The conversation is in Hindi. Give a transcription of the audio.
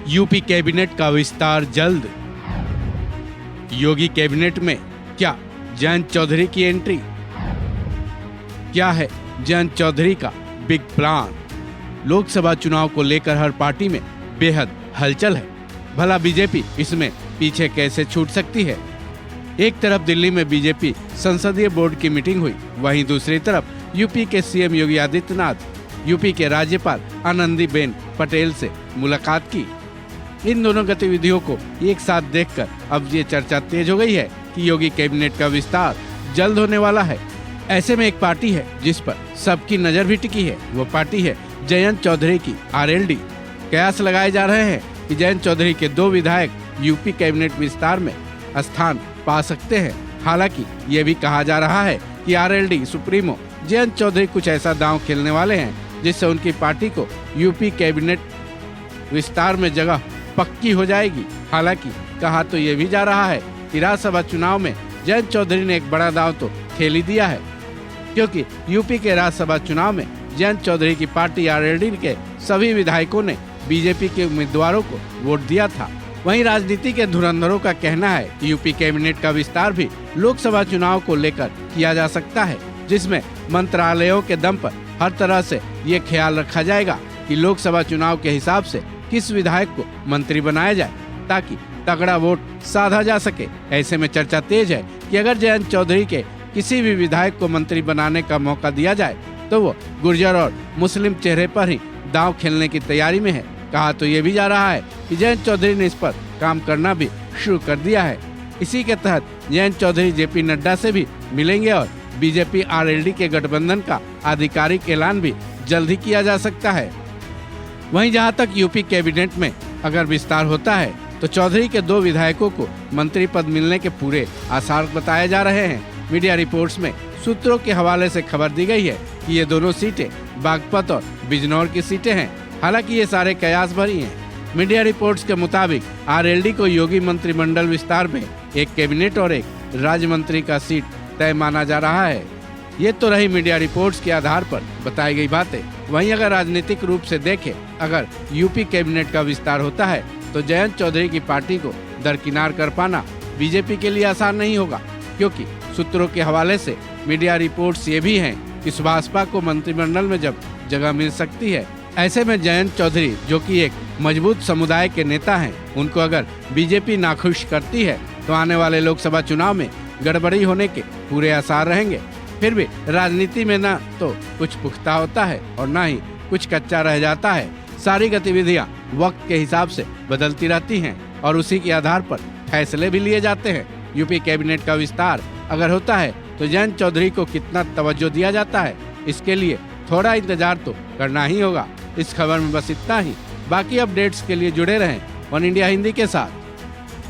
यूपी कैबिनेट का विस्तार जल्द। योगी कैबिनेट में क्या जयंत चौधरी की एंट्री? क्या है जयंत चौधरी का बिग प्लान? लोकसभा चुनाव को लेकर हर पार्टी में बेहद हलचल है। भला बीजेपी इसमें पीछे कैसे छूट सकती है? एक तरफ दिल्ली में बीजेपी संसदीय बोर्ड की मीटिंग हुई, वहीं दूसरी तरफ यूपी के सीएम योगी आदित्यनाथ यूपी के राज्यपाल आनंदीबेन पटेल से मुलाकात की। इन दोनों गतिविधियों को एक साथ देखकर अब ये चर्चा तेज हो गई है कि योगी कैबिनेट का विस्तार जल्द होने वाला है। ऐसे में एक पार्टी है जिस पर सबकी नजर भी टिकी है, वो पार्टी है जयंत चौधरी की आरएलडी। कयास लगाए जा रहे हैं कि जयंत चौधरी के 2 विधायक यूपी कैबिनेट विस्तार में स्थान पा सकते हैं। हालांकि ये भी कहा जा रहा है कि आरएलडी सुप्रीमो जयंत चौधरी कुछ ऐसा दांव खेलने वाले हैं जिससे उनकी पार्टी को यूपी कैबिनेट विस्तार में जगह पक्की हो जाएगी। हालांकि कहा तो ये भी जा रहा है कि राज्यसभा चुनाव में जयंत चौधरी ने एक बड़ा दांव तो खेल ही दिया है, क्योंकि यूपी के राज्यसभा चुनाव में जयंत चौधरी की पार्टी आरएलडी के सभी विधायकों ने बीजेपी के उम्मीदवारों को वोट दिया था। वहीं राजनीति के धुरंधरों का कहना है कि यूपी कैबिनेट का विस्तार भी लोकसभा चुनाव को लेकर किया जा सकता है, जिसमें मंत्रालयों के दम पर हर तरह से ये ख्याल रखा जाएगा कि लोकसभा चुनाव के हिसाब से किस विधायक को मंत्री बनाया जाए ताकि तगड़ा वोट साधा जा सके। ऐसे में चर्चा तेज है कि अगर जयंत चौधरी के किसी भी विधायक को मंत्री बनाने का मौका दिया जाए तो वो गुर्जर और मुस्लिम चेहरे पर ही दांव खेलने की तैयारी में है। कहा तो ये भी जा रहा है कि जयंत चौधरी ने इस पर काम करना भी शुरू कर दिया है। इसी के तहत जयंत चौधरी जेपी नड्डा से भी मिलेंगे और बीजेपी आरएलडी के गठबंधन का आधिकारिक ऐलान भी जल्द ही किया जा सकता है। वहीं जहां तक यूपी कैबिनेट में अगर विस्तार होता है तो चौधरी के 2 विधायकों को मंत्री पद मिलने के पूरे आसार बताए जा रहे हैं। मीडिया रिपोर्ट्स में सूत्रों के हवाले से खबर दी गई है कि ये दोनों सीटें बागपत और बिजनौर की सीटें हैं। हालांकि ये सारे कयास भरी हैं। मीडिया रिपोर्ट्स के मुताबिक आरएलडी को योगी मंत्रिमंडल विस्तार में एक कैबिनेट और एक राज्य मंत्री का सीट तय माना जा रहा है। ये तो रही मीडिया रिपोर्ट्स के आधार पर बताई गई बातें। वहीं अगर राजनीतिक रूप से देखें, अगर यूपी कैबिनेट का विस्तार होता है तो जयंत चौधरी की पार्टी को दरकिनार कर पाना बीजेपी के लिए आसान नहीं होगा, क्योंकि सूत्रों के हवाले से मीडिया रिपोर्ट्स ये भी हैं कि सुभाषपा को मंत्रिमंडल में जब जगह मिल सकती है। ऐसे में जयंत चौधरी, जो कि एक मजबूत समुदाय के नेता हैं, उनको अगर बीजेपी नाखुश करती है तो आने वाले लोकसभा चुनाव में गड़बड़ी होने के पूरे आसार रहेंगे। फिर भी राजनीति में ना तो कुछ पुख्ता होता है और ना ही कुछ कच्चा रह जाता है। सारी गतिविधियां वक्त के हिसाब से बदलती रहती हैं और उसी के आधार पर फैसले भी लिए जाते हैं। यूपी कैबिनेट का विस्तार अगर होता है तो जयंत चौधरी को कितना तवज्जो दिया जाता है, इसके लिए थोड़ा इंतजार तो करना ही होगा। इस खबर में बस इतना ही। बाकी अपडेट्स के लिए जुड़े रहें वन इंडिया हिंदी के साथ।